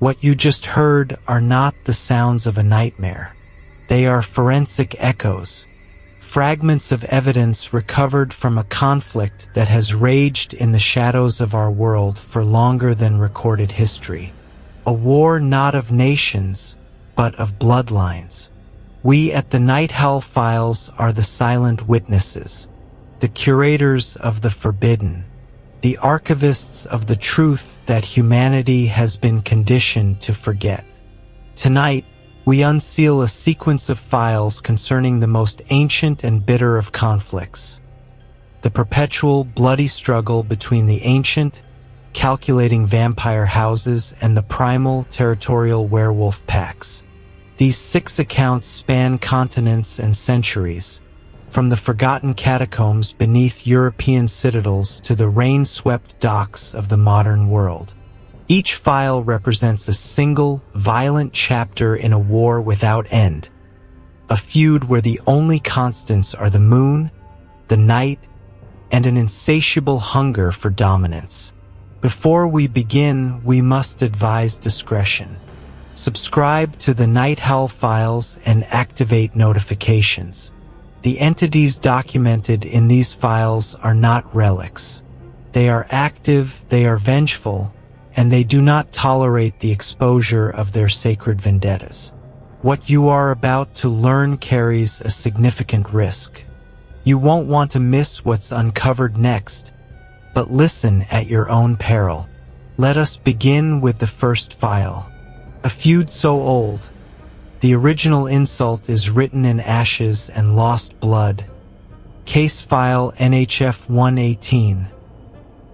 What you just heard are not the sounds of a nightmare. They are forensic echoes, fragments of evidence recovered from a conflict that has raged in the shadows of our world for longer than recorded history. A war not of nations, but of bloodlines. We at the NightHowl Files are the silent witnesses, the curators of the forbidden, the archivists of the truth that humanity has been conditioned to forget. Tonight, we unseal a sequence of files concerning the most ancient and bitter of conflicts, the perpetual bloody struggle between the ancient, calculating vampire houses and the primal, territorial werewolf packs. These 6 accounts span continents and centuries, from the forgotten catacombs beneath European citadels to the rain-swept docks of the modern world. Each file represents a single, violent chapter in a war without end, a feud where the only constants are the moon, the night, and an insatiable hunger for dominance. Before we begin, we must advise discretion. Subscribe to the NightHowl Files and activate notifications. The entities documented in these files are not relics. They are active, they are vengeful, and they do not tolerate the exposure of their sacred vendettas. What you are about to learn carries a significant risk. You won't want to miss what's uncovered next, but listen at your own peril. Let us begin with the first file. A feud so old, the original insult is written in ashes and lost blood. Case file NHF 118.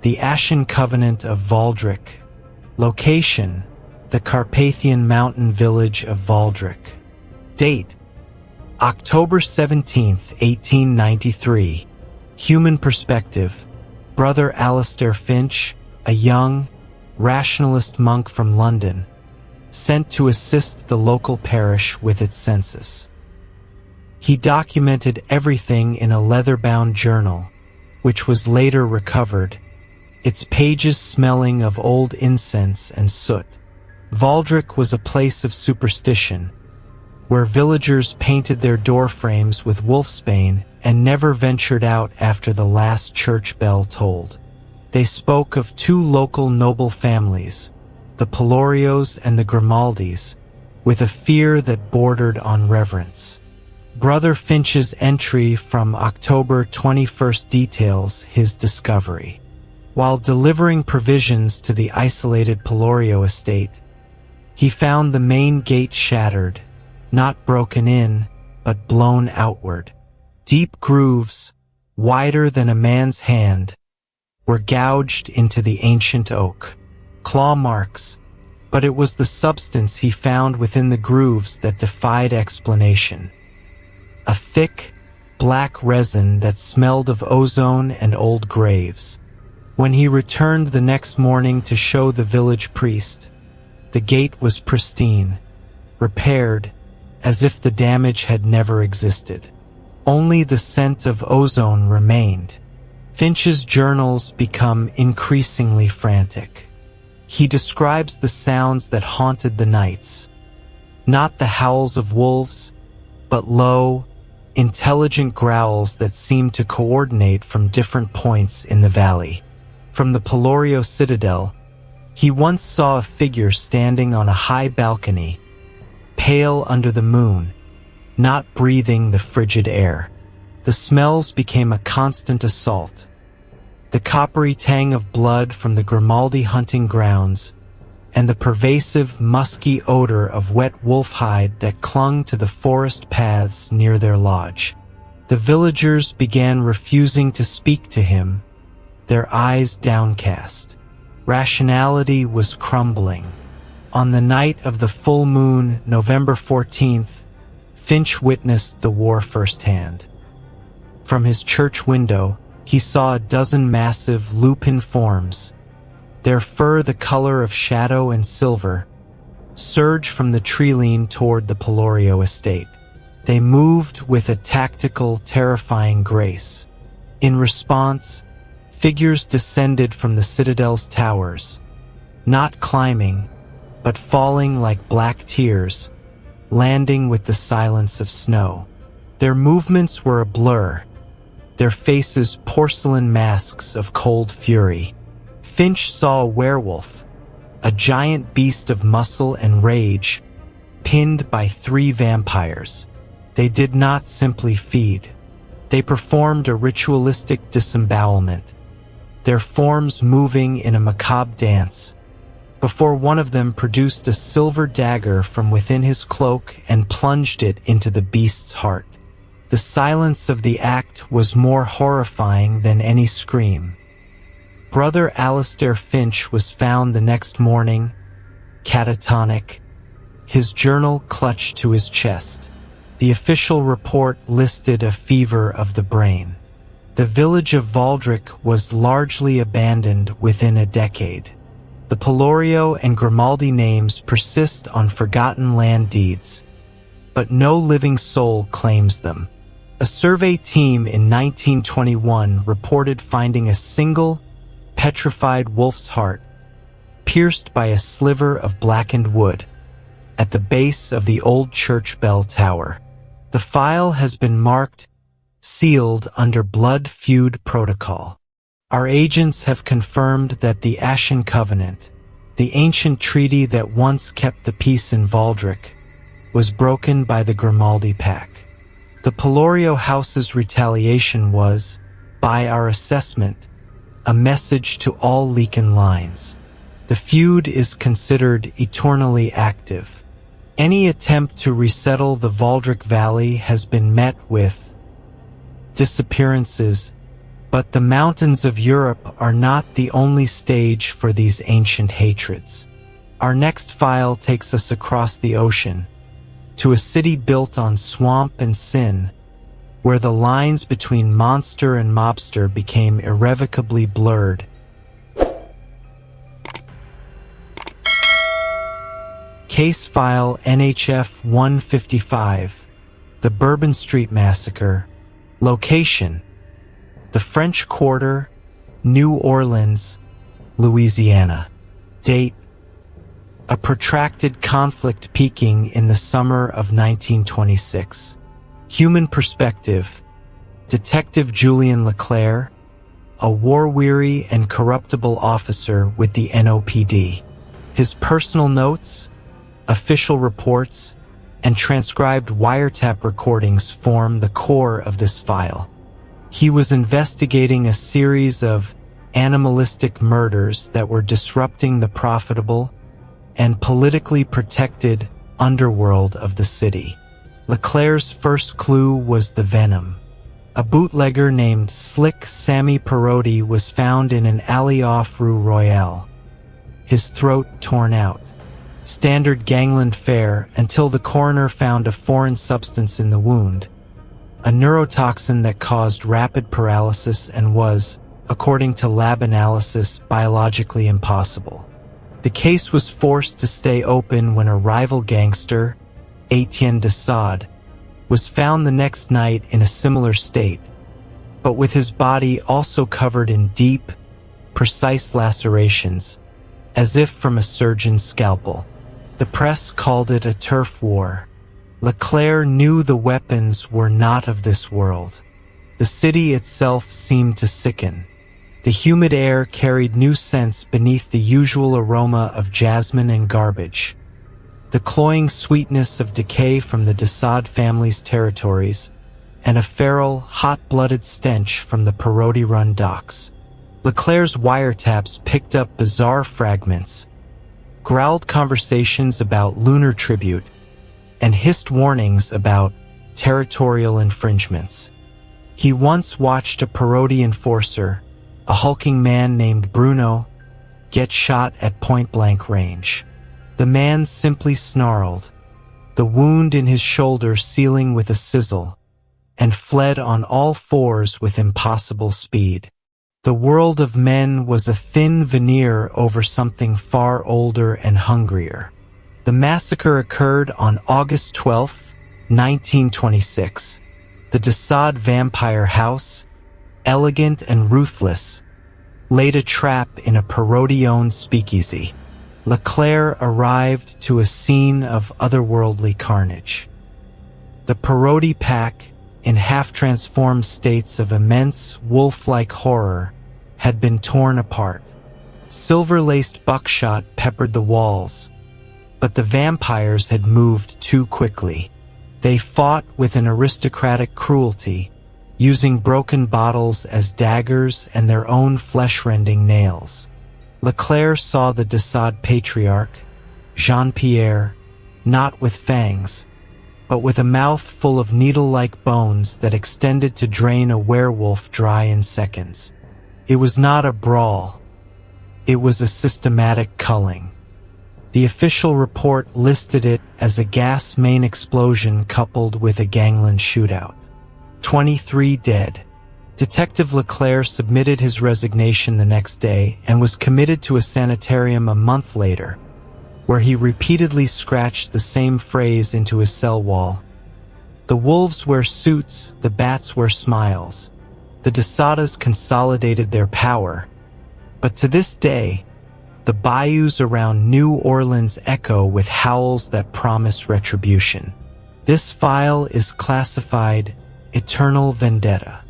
The Ashen Covenant of Valdrik. Location: the Carpathian mountain village of Valdrik. Date: October 17, 1893. Human perspective: Brother Alistair Finch, a young, rationalist monk from London, sent to assist the local parish with its census. He documented everything in a leather-bound journal, which was later recovered, its pages smelling of old incense and soot. Valdrik was a place of superstition, where villagers painted their doorframes with wolfsbane and never ventured out after the last church bell tolled. They spoke of 2 local noble families, the Pelorios and the Grimaldis, with a fear that bordered on reverence. Brother Finch's entry from October 21st details his discovery. While delivering provisions to the isolated Pelorio estate, he found the main gate shattered, not broken in, but blown outward. Deep grooves, wider than a man's hand, were gouged into the ancient oak. Claw marks, but it was the substance he found within the grooves that defied explanation. A thick, black resin that smelled of ozone and old graves. When he returned the next morning to show the village priest, the gate was pristine, repaired, as if the damage had never existed. Only the scent of ozone remained. Finch's journals become increasingly frantic. He describes the sounds that haunted the nights, not the howls of wolves, but low, intelligent growls that seemed to coordinate from different points in the valley. From the Pelorio citadel, he once saw a figure standing on a high balcony, pale under the moon, not breathing the frigid air. The smells became a constant assault. The coppery tang of blood from the Grimaldi hunting grounds, and the pervasive, musky odor of wet wolf hide that clung to the forest paths near their lodge. The villagers began refusing to speak to him, their eyes downcast. Rationality was crumbling. On the night of the full moon, November 14th, Finch witnessed the war firsthand. From his church window, he saw a dozen massive lupin forms, their fur the color of shadow and silver, surge from the tree-line toward the Pelorio estate. They moved with a tactical, terrifying grace. In response, figures descended from the citadel's towers, not climbing, but falling like black tears, landing with the silence of snow. Their movements were a blur, their faces porcelain masks of cold fury. Finch saw a werewolf, a giant beast of muscle and rage, pinned by 3 vampires. They did not simply feed. They performed a ritualistic disembowelment, their forms moving in a macabre dance, before one of them produced a silver dagger from within his cloak and plunged it into the beast's heart. The silence of the act was more horrifying than any scream. Brother Alistair Finch was found the next morning, catatonic, his journal clutched to his chest. The official report listed a fever of the brain. The village of Valdrik was largely abandoned within a decade. The Pelorio and Grimaldi names persist on forgotten land deeds, but no living soul claims them. A survey team in 1921 reported finding a single, petrified wolf's heart, pierced by a sliver of blackened wood, at the base of the old church bell tower. The file has been marked, sealed under blood feud protocol. Our agents have confirmed that the Ashen Covenant, the ancient treaty that once kept the peace in Valdrik, was broken by the Grimaldi Pack. The Pelorio House's retaliation was, by our assessment, a message to all Leakin lines. The feud is considered eternally active. Any attempt to resettle the Valdrik Valley has been met with disappearances, but the mountains of Europe are not the only stage for these ancient hatreds. Our next file takes us across the ocean, to a city built on swamp and sin, where the lines between monster and mobster became irrevocably blurred. Case File NHF 155, The Bourbon Street Massacre. Location: the French Quarter, New Orleans, Louisiana. Date: a protracted conflict peaking in the summer of 1926. Human perspective: Detective Julian Leclerc, a war-weary and corruptible officer with the NOPD. His personal notes, official reports, and transcribed wiretap recordings form the core of this file. He was investigating a series of animalistic murders that were disrupting the profitable and politically protected underworld of the city. Leclerc's first clue was the venom. A bootlegger named Slick Sammy Perotti was found in an alley off Rue Royale, his throat torn out. Standard gangland fare until the coroner found a foreign substance in the wound, a neurotoxin that caused rapid paralysis and was, according to lab analysis, biologically impossible. The case was forced to stay open when a rival gangster, Etienne de Sade, was found the next night in a similar state, but with his body also covered in deep, precise lacerations, as if from a surgeon's scalpel. The press called it a turf war. Leclerc knew the weapons were not of this world. The city itself seemed to sicken. The humid air carried new scents beneath the usual aroma of jasmine and garbage. The cloying sweetness of decay from the de Sade family's territories, and a feral, hot-blooded stench from the Perotti-run docks. Leclerc's wiretaps picked up bizarre fragments, growled conversations about lunar tribute, and hissed warnings about territorial infringements. He once watched a Perotti enforcer, a hulking man named Bruno, get shot at point-blank range. The man simply snarled, the wound in his shoulder sealing with a sizzle, and fled on all fours with impossible speed. The world of men was a thin veneer over something far older and hungrier. The massacre occurred on August 12, 1926. The de Sade vampire house, elegant and ruthless, laid a trap in a Perotti-owned speakeasy. Leclerc arrived to a scene of otherworldly carnage. The Parodi pack, in half-transformed states of immense wolf-like horror, had been torn apart. Silver-laced buckshot peppered the walls, but the vampires had moved too quickly. They fought with an aristocratic cruelty, using broken bottles as daggers and their own flesh-rending nails. Leclerc saw the Desaad patriarch, Jean-Pierre, not with fangs, but with a mouth full of needle-like bones that extended to drain a werewolf dry in seconds. It was not a brawl. It was a systematic culling. The official report listed it as a gas main explosion coupled with a gangland shootout. 23 dead. Detective Leclerc submitted his resignation the next day and was committed to a sanitarium a month later, where he repeatedly scratched the same phrase into his cell wall. The wolves wear suits, the bats wear smiles. The Desadas consolidated their power, but to this day, the bayous around New Orleans echo with howls that promise retribution. This file is classified Eternal Vendetta.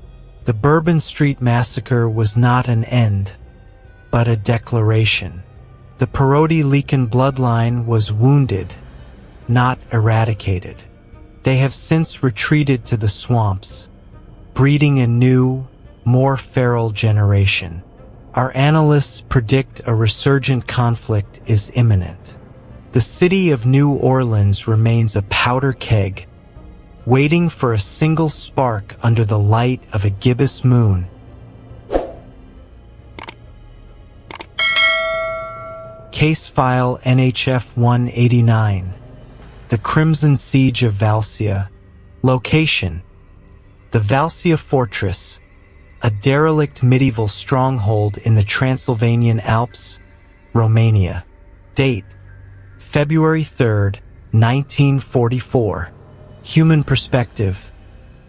The Bourbon Street Massacre was not an end, but a declaration. The Parodi-Leakin bloodline was wounded, not eradicated. They have since retreated to the swamps, breeding a new, more feral generation. Our analysts predict a resurgent conflict is imminent. The city of New Orleans remains a powder keg, waiting for a single spark under the light of a gibbous moon. Case File NHF 189. The Crimson Siege of Vâlcea. Location: the Vâlcea Fortress, a derelict medieval stronghold in the Transylvanian Alps, Romania. Date: February 3, 1944. Human perspective: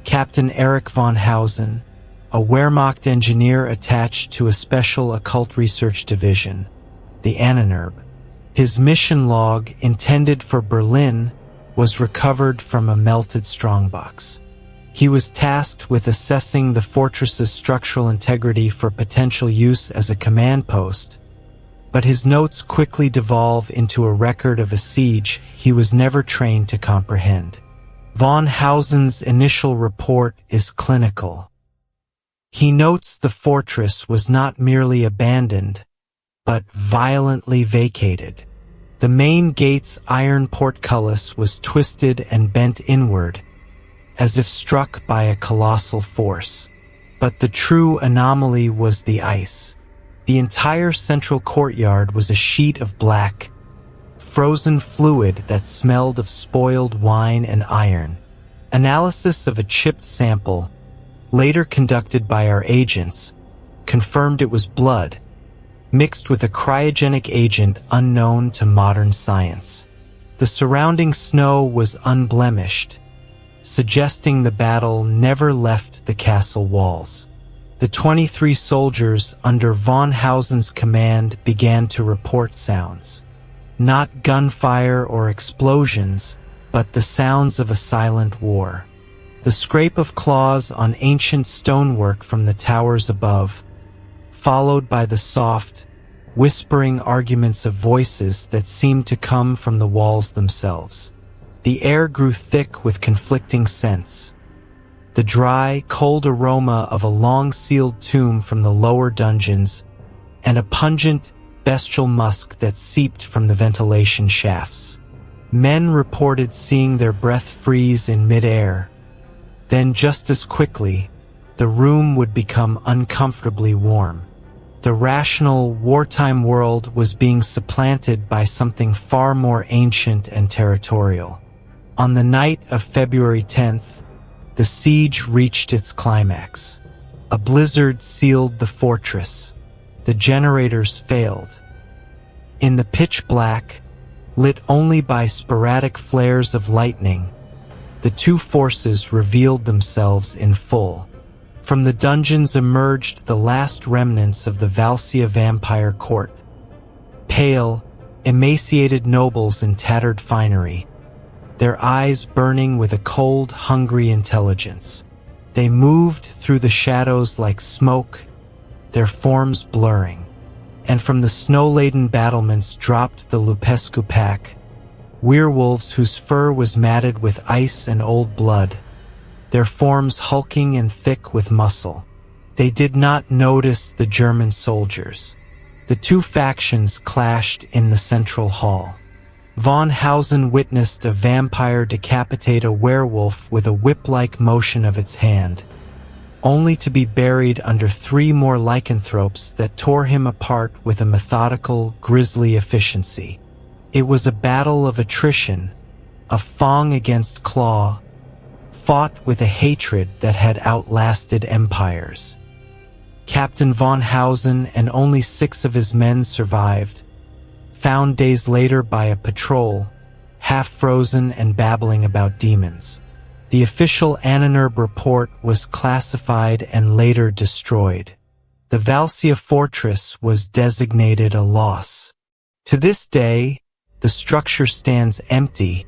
Captain Erich von Hausen, a Wehrmacht engineer attached to a special occult research division, the Ahnenerbe. His mission log, intended for Berlin, was recovered from a melted strongbox. He was tasked with assessing the fortress's structural integrity for potential use as a command post, but his notes quickly devolve into a record of a siege he was never trained to comprehend. Von Hausen's initial report is clinical. He notes the fortress was not merely abandoned, but violently vacated. The main gate's iron portcullis was twisted and bent inward, as if struck by a colossal force. But the true anomaly was the ice. The entire central courtyard was a sheet of black, frozen fluid that smelled of spoiled wine and iron. Analysis of a chipped sample, later conducted by our agents, confirmed it was blood, mixed with a cryogenic agent unknown to modern science. The surrounding snow was unblemished, suggesting the battle never left the castle walls. The 23 soldiers under von Hausen's command began to report sounds. Not gunfire or explosions, but the sounds of a silent war. The scrape of claws on ancient stonework from the towers above, followed by the soft, whispering arguments of voices that seemed to come from the walls themselves. The air grew thick with conflicting scents. The dry, cold aroma of a long-sealed tomb from the lower dungeons, and a pungent, bestial musk that seeped from the ventilation shafts. Men reported seeing their breath freeze in mid-air. Then, just as quickly, the room would become uncomfortably warm. The rational, wartime world was being supplanted by something far more ancient and territorial. On the night of February 10th, the siege reached its climax. A blizzard sealed the fortress. The generators failed. In the pitch black, lit only by sporadic flares of lightning, the two forces revealed themselves in full. From the dungeons emerged the last remnants of the Vâlcea vampire court. Pale, emaciated nobles in tattered finery, their eyes burning with a cold, hungry intelligence. They moved through the shadows like smoke, their forms blurring. And from the snow-laden battlements dropped the Lupescu pack, werewolves whose fur was matted with ice and old blood, their forms hulking and thick with muscle. They did not notice the German soldiers. The two factions clashed in the central hall. Von Hausen witnessed a vampire decapitate a werewolf with a whip-like motion of its hand, only to be buried under 3 more lycanthropes that tore him apart with a methodical, grisly efficiency. It was a battle of attrition, a fang against claw, fought with a hatred that had outlasted empires. Captain von Hausen and only 6 of his men survived, found days later by a patrol, half frozen and babbling about demons. The official Annenberg report was classified and later destroyed. The Vâlcea fortress was designated a loss. To this day, the structure stands empty,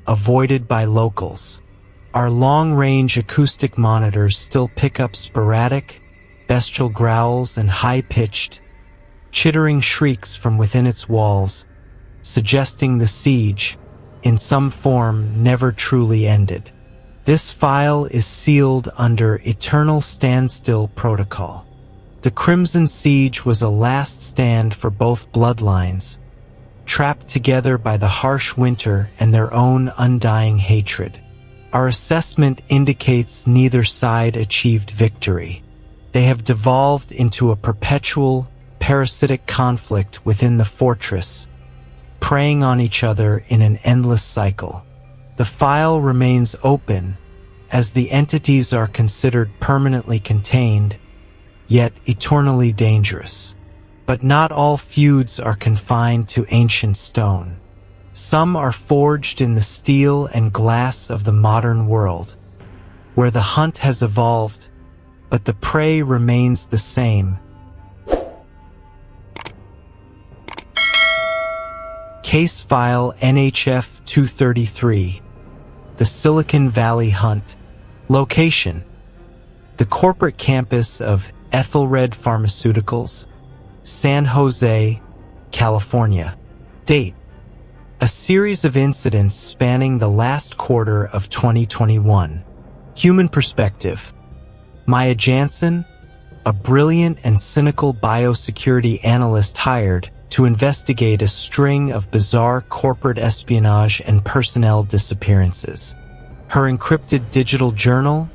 avoided by locals. Our long-range acoustic monitors still pick up sporadic, bestial growls and high-pitched, chittering shrieks from within its walls, suggesting the siege, in some form, never truly ended. This file is sealed under Eternal Standstill Protocol. The Crimson Siege was a last stand for both bloodlines, trapped together by the harsh winter and their own undying hatred. Our assessment indicates neither side achieved victory. They have devolved into a perpetual, parasitic conflict within the fortress, preying on each other in an endless cycle. The file remains open, as the entities are considered permanently contained, yet eternally dangerous. But not all feuds are confined to ancient stone. Some are forged in the steel and glass of the modern world, where the hunt has evolved, but the prey remains the same. Case File NHF 233. The Silicon Valley Hunt. Location: the corporate campus of Ethelred Pharmaceuticals, San Jose, California. Date: a series of incidents spanning the last quarter of 2021. Human perspective: Maya Jansen, a brilliant and cynical biosecurity analyst hired to investigate a string of bizarre corporate espionage and personnel disappearances. Her encrypted digital journal,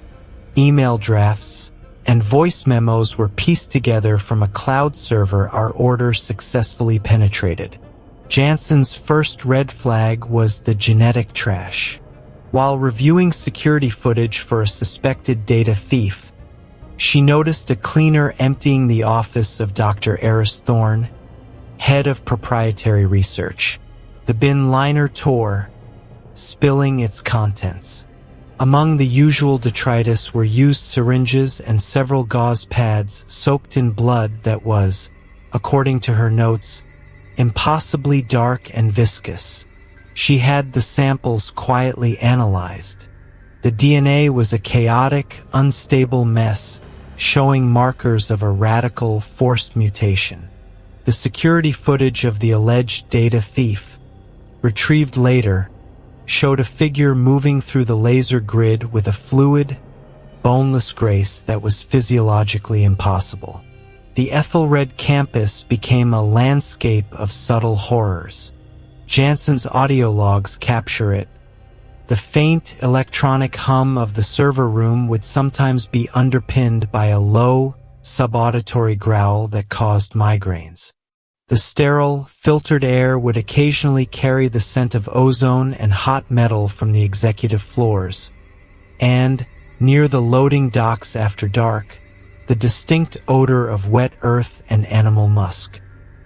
email drafts, and voice memos were pieced together from a cloud server our order successfully penetrated. Jansen's first red flag was the genetic trash. While reviewing security footage for a suspected data thief, she noticed a cleaner emptying the office of Dr. Eris Thorne, head of proprietary research. The bin liner tore, spilling its contents. Among the usual detritus were used syringes and several gauze pads soaked in blood that was, according to her notes, impossibly dark and viscous. She had the samples quietly analyzed. The DNA was a chaotic, unstable mess, showing markers of a radical, forced mutation. The security footage of the alleged data thief, retrieved later, showed a figure moving through the laser grid with a fluid, boneless grace that was physiologically impossible. The Ethelred campus became a landscape of subtle horrors. Jansen's audio logs capture it. The faint electronic hum of the server room would sometimes be underpinned by a low, subauditory growl that caused migraines. The sterile, filtered air would occasionally carry the scent of ozone and hot metal from the executive floors. And, near the loading docks after dark, the distinct odor of wet earth and animal musk.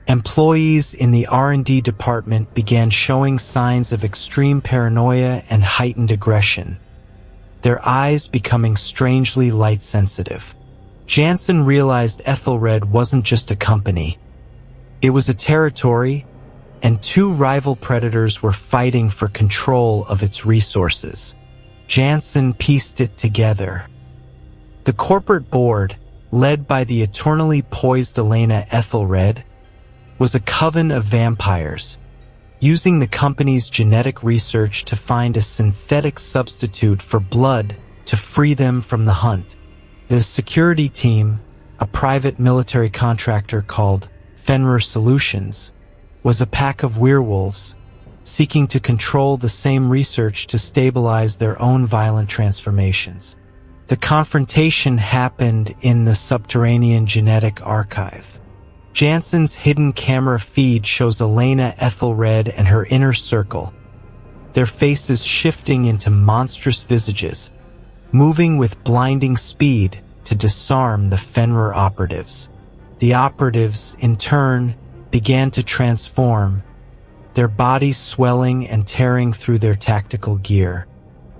Employees in the R&D department began showing signs of extreme paranoia and heightened aggression, their eyes becoming strangely light-sensitive. Jansen realized Ethelred wasn't just a company. It was a territory, and two rival predators were fighting for control of its resources. Jansen pieced it together. The corporate board, led by the eternally poised Elena Ethelred, was a coven of vampires, using the company's genetic research to find a synthetic substitute for blood to free them from the hunt. The security team, a private military contractor called Fenrir Solutions, was a pack of werewolves seeking to control the same research to stabilize their own violent transformations. The confrontation happened in the subterranean genetic archive. Jansen's hidden camera feed shows Elena Ethelred and her inner circle, their faces shifting into monstrous visages, moving with blinding speed to disarm the Fenrir operatives. The operatives, in turn, began to transform, their bodies swelling and tearing through their tactical gear.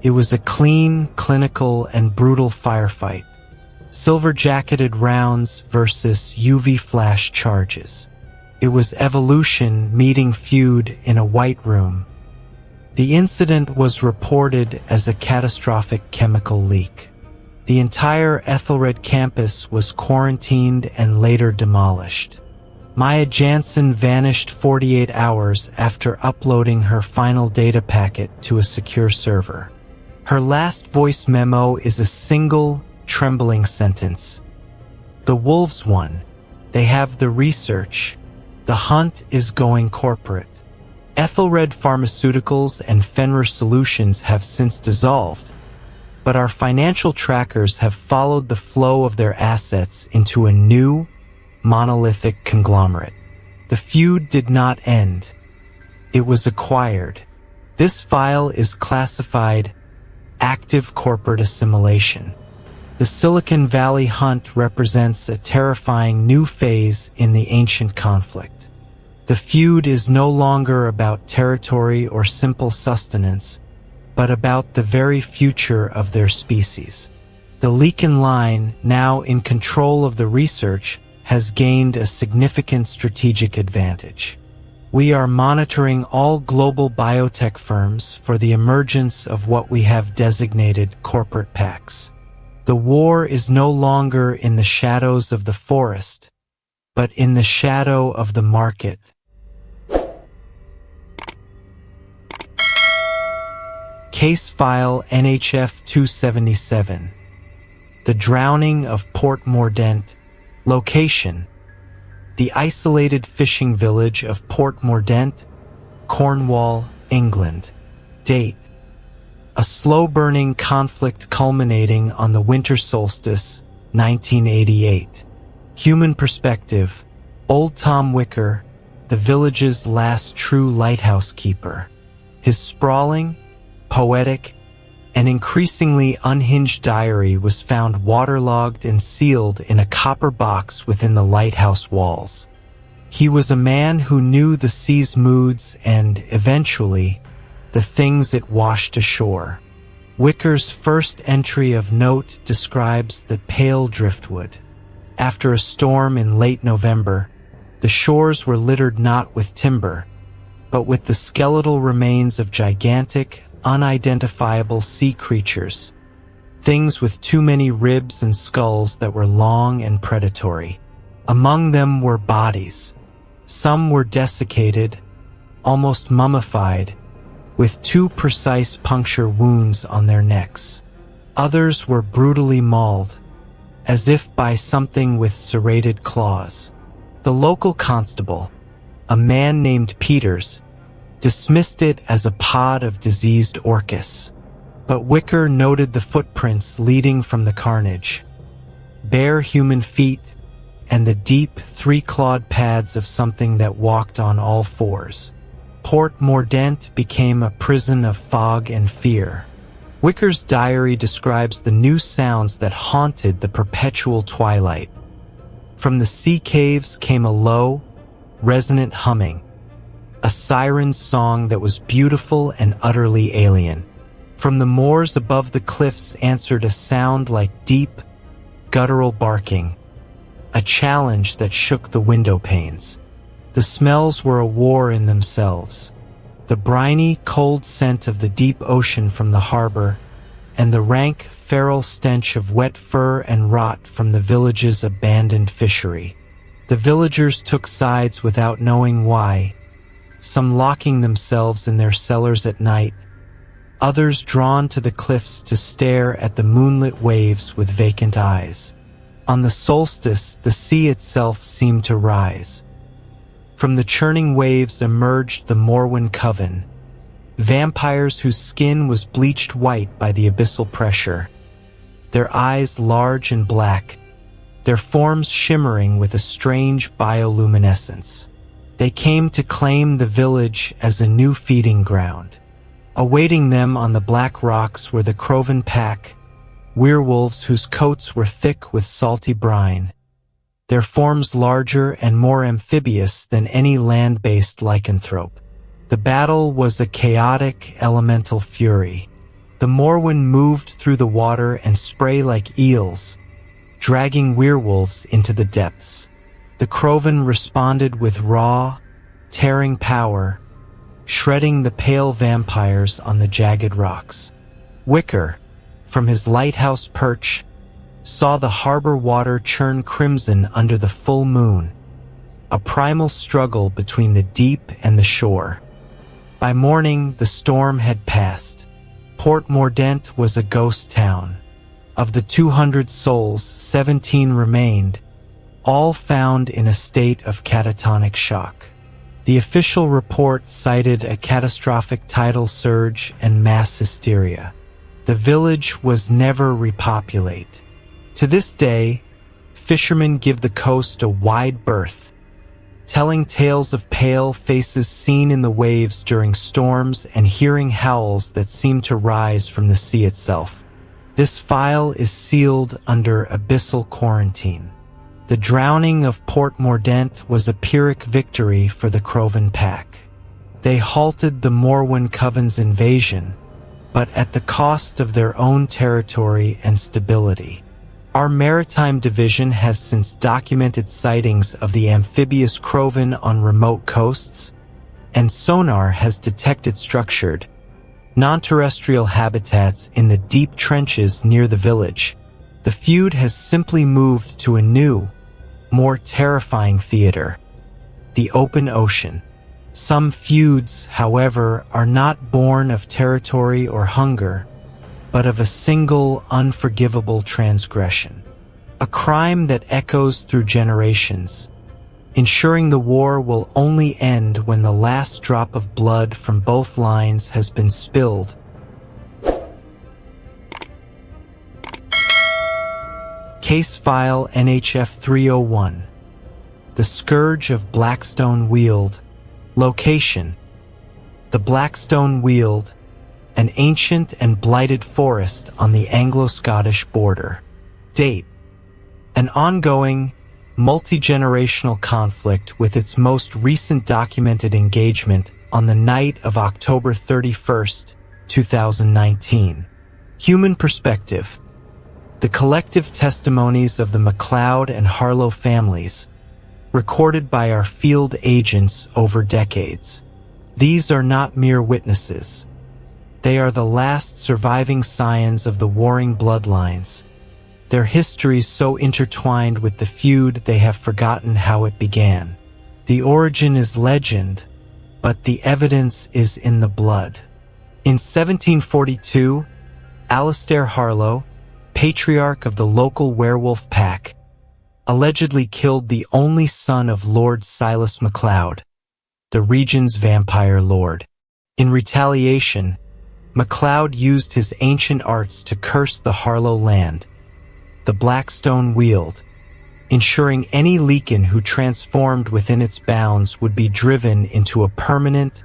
It was a clean, clinical, and brutal firefight. Silver-jacketed rounds versus UV flash charges. It was evolution meeting feud in a white room. The incident was reported as a catastrophic chemical leak. The entire Ethelred campus was quarantined and later demolished. Maya Jansen vanished 48 hours after uploading her final data packet to a secure server. Her last voice memo is a single, trembling sentence. "The wolves won. They have the research. The hunt is going corporate." Ethelred Pharmaceuticals and Fenrir Solutions have since dissolved, but our financial trackers have followed the flow of their assets into a new, monolithic conglomerate. The feud did not end. It was acquired. This file is classified active corporate assimilation. The Silicon Valley hunt represents a terrifying new phase in the ancient conflict. The feud is no longer about territory or simple sustenance, but about the very future of their species. The Leakin line, now in control of the research, has gained a significant strategic advantage. We are monitoring all global biotech firms for the emergence of what we have designated corporate packs. The war is no longer in the shadows of the forest, but in the shadow of the market. Case File NHF 277. The Drowning of Port Mordent. Location: the isolated fishing village of Port Mordent, Cornwall, England. Date: a slow-burning conflict culminating on the winter solstice, 1988. Human perspective: Old Tom Wicker, the village's last true lighthouse keeper. His sprawling, poetic, and increasingly unhinged diary was found waterlogged and sealed in a copper box within the lighthouse walls. He was a man who knew the sea's moods and, eventually, the things it washed ashore. Wicker's first entry of note describes the pale driftwood. After a storm in late November, the shores were littered not with timber, but with the skeletal remains of gigantic, unidentifiable sea creatures, things with too many ribs and skulls that were long and predatory. Among them were bodies. Some were desiccated, almost mummified, with 2 precise puncture wounds on their necks. Others were brutally mauled, as if by something with serrated claws. The local constable, a man named Peters, dismissed it as a pod of diseased orcus, but Wicker noted the footprints leading from the carnage, bare human feet, and the deep, 3-clawed pads of something that walked on all fours. Port Mordent became a prison of fog and fear. Wicker's diary describes the new sounds that haunted the perpetual twilight. From the sea caves came a low, resonant humming, a siren's song that was beautiful and utterly alien. From the moors above the cliffs answered a sound like deep, guttural barking, a challenge that shook the window panes. The smells were a war in themselves. The briny, cold scent of the deep ocean from the harbor, and the rank, feral stench of wet fur and rot from the village's abandoned fishery. The villagers took sides without knowing why, some locking themselves in their cellars at night, others drawn to the cliffs to stare at the moonlit waves with vacant eyes. On the solstice, the sea itself seemed to rise. From the churning waves emerged the Morwen Coven, vampires whose skin was bleached white by the abyssal pressure, their eyes large and black, their forms shimmering with a strange bioluminescence. They came to claim the village as a new feeding ground. Awaiting them on the black rocks were the Croven Pack, werewolves whose coats were thick with salty brine, their forms larger and more amphibious than any land-based lycanthrope. The battle was a chaotic, elemental fury. The Morwen moved through the water and spray like eels, dragging werewolves into the depths. The Croven responded with raw, tearing power, shredding the pale vampires on the jagged rocks. Wicker, from his lighthouse perch, saw the harbor water churn crimson under the full moon, a primal struggle between the deep and the shore. By morning, the storm had passed. Port Mordent was a ghost town. Of the 200 souls, 17 remained, all found in a state of catatonic shock. The official report cited a catastrophic tidal surge and mass hysteria. The village was never repopulated. To this day, fishermen give the coast a wide berth, telling tales of pale faces seen in the waves during storms and hearing howls that seem to rise from the sea itself. This file is sealed under abyssal quarantine. The drowning of Port Mordent was a Pyrrhic victory for the Croven Pack. They halted the Morwen Coven's invasion, but at the cost of their own territory and stability. Our maritime division has since documented sightings of the amphibious Croven on remote coasts, and sonar has detected structured, non-terrestrial habitats in the deep trenches near the village. The feud has simply moved to a new, more terrifying theater, the open ocean. Some feuds, however, are not born of territory or hunger, but of a single unforgivable transgression. A crime that echoes through generations, ensuring the war will only end when the last drop of blood from both lines has been spilled. Case File NHF 301. The Scourge of Blackstone Weald. Location: the Blackstone Weald, an ancient and blighted forest on the Anglo-Scottish border. Date: an ongoing, multi-generational conflict with its most recent documented engagement on the night of October 31st, 2019. Human perspective: the collective testimonies of the MacLeod and Harlow families, recorded by our field agents over decades. These are not mere witnesses. They are the last surviving scions of the warring bloodlines, their histories so intertwined with the feud they have forgotten how it began. The origin is legend, but the evidence is in the blood. In 1742, Alistair Harlow, patriarch of the local Werewolf Pack, allegedly killed the only son of Lord Silas MacLeod, the region's vampire lord. In retaliation, MacLeod used his ancient arts to curse the Harlow land, the Blackstone Weald, ensuring any Leakin who transformed within its bounds would be driven into a permanent,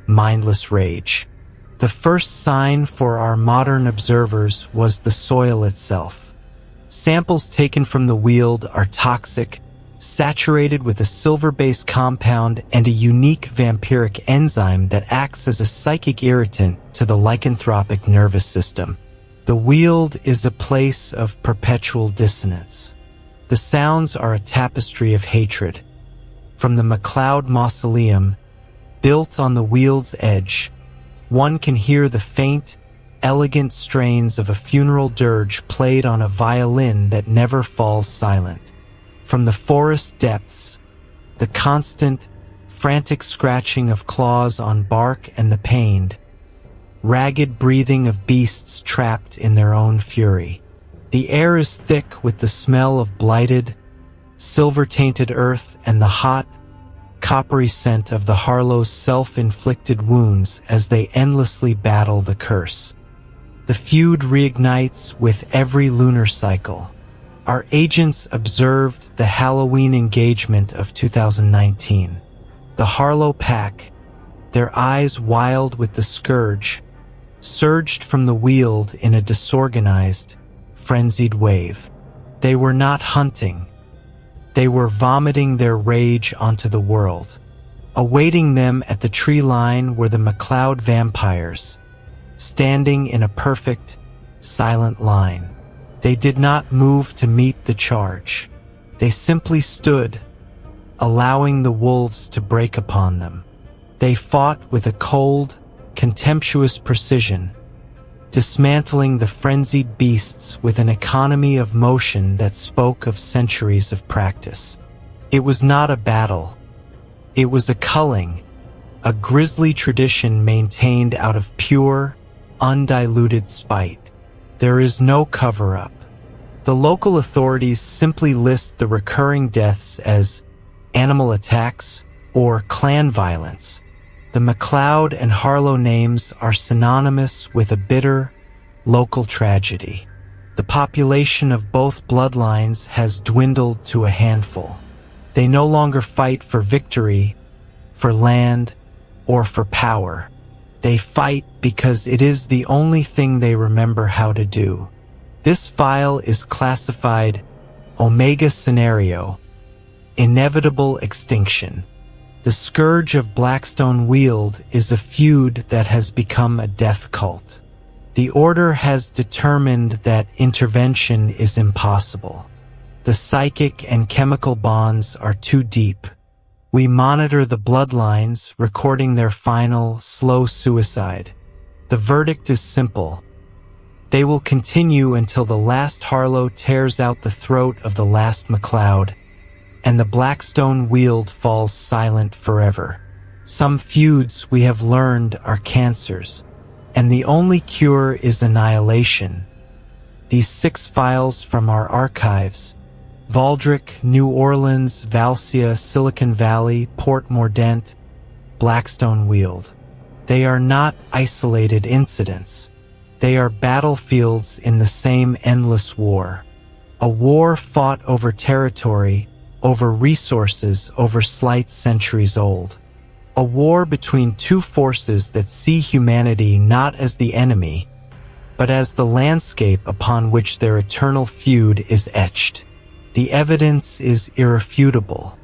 mindless rage. The first sign for our modern observers was the soil itself. Samples taken from the Weald are toxic, saturated with a silver-based compound and a unique vampiric enzyme that acts as a psychic irritant to the lycanthropic nervous system. The Weald is a place of perpetual dissonance. The sounds are a tapestry of hatred, From the MacLeod Mausoleum, built on the Weald's edge, one can hear the faint, elegant strains of a funeral dirge played on a violin that never falls silent. From the forest depths, the constant, frantic scratching of claws on bark and the pained, ragged breathing of beasts trapped in their own fury. The air is thick with the smell of blighted, silver-tainted earth and the hot, coppery scent of the Harlow's self-inflicted wounds as they endlessly battle the curse. The feud reignites with every lunar cycle. Our agents observed the Halloween engagement of 2019. The Harlow Pack, their eyes wild with the scourge, surged from the Weald in a disorganized, frenzied wave. They were not hunting. They were vomiting their rage onto the world. Awaiting them at the tree line were the MacLeod vampires, standing in a perfect, silent line. They did not move to meet the charge. They simply stood, allowing the wolves to break upon them. They fought with a cold, contemptuous precision, dismantling the frenzied beasts with an economy of motion that spoke of centuries of practice. It was not a battle. It was a culling, a grisly tradition maintained out of pure, undiluted spite. There is no cover-up. The local authorities simply list the recurring deaths as animal attacks or clan violence. The MacLeod and Harlow names are synonymous with a bitter, local tragedy. The population of both bloodlines has dwindled to a handful. They no longer fight for victory, for land, or for power. They fight because it is the only thing they remember how to do. This file is classified Omega Scenario, Inevitable Extinction. The scourge of Blackstone Weald is a feud that has become a death cult. The Order has determined that intervention is impossible. The psychic and chemical bonds are too deep. We monitor the bloodlines, recording their final, slow suicide. The verdict is simple. They will continue until the last Harlow tears out the throat of the last MacLeod, and the Blackstone Weald falls silent forever. Some feuds, we have learned, are cancers, and the only cure is annihilation. These 6 files from our archives: Valdrik, New Orleans, Vâlcea, Silicon Valley, Port Mordent, Blackstone Weald. They are not isolated incidents. They are battlefields in the same endless war. A war fought over territory, over resources, over slights centuries old. A war between two forces that see humanity not as the enemy, but as the landscape upon which their eternal feud is etched. The evidence is irrefutable.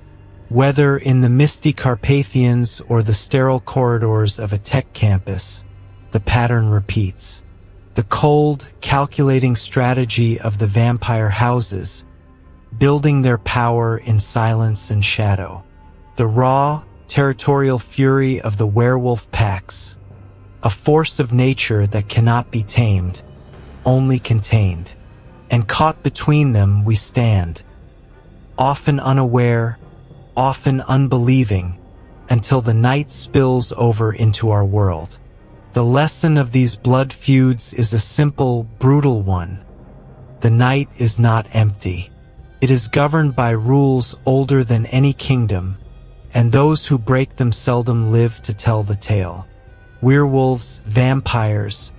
Whether in the misty Carpathians or the sterile corridors of a tech campus, the pattern repeats. The cold, calculating strategy of the vampire houses, building their power in silence and shadow. The raw, territorial fury of the Werewolf Packs, a force of nature that cannot be tamed, only contained. And caught between them we stand, often unaware, often unbelieving, until the night spills over into our world. The lesson of these blood feuds is a simple, brutal one. The night is not empty. It is governed by rules older than any kingdom, and those who break them seldom live to tell the tale. Werewolves, vampires,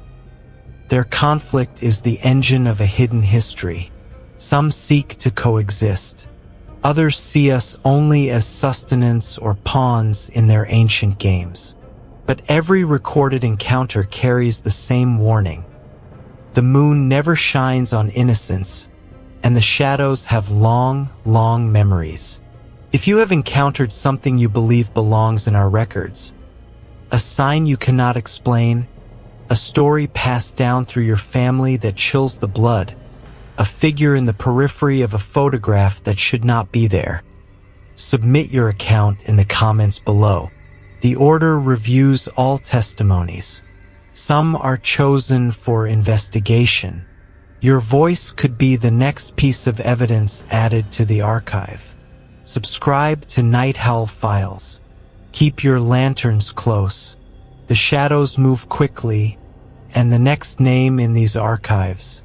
their conflict is the engine of a hidden history. Some seek to coexist. Others see us only as sustenance or pawns in their ancient games. But every recorded encounter carries the same warning. The moon never shines on innocence, and the shadows have long, long memories. If you have encountered something you believe belongs in our records, a sign you cannot explain, a story passed down through your family that chills the blood, a figure in the periphery of a photograph that should not be there, Submit your account in the comments below. The Order reviews all testimonies. Some are chosen for investigation. Your voice could be the next piece of evidence added to the archive. Subscribe to NightHowl Files. Keep your lanterns close. The shadows move quickly, and the next name in these archives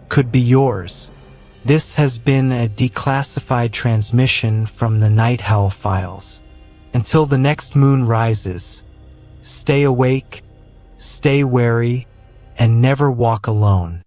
could be yours. This has been a declassified transmission from the NightHowl Files. Until the next moon rises, stay awake, stay wary, and never walk alone.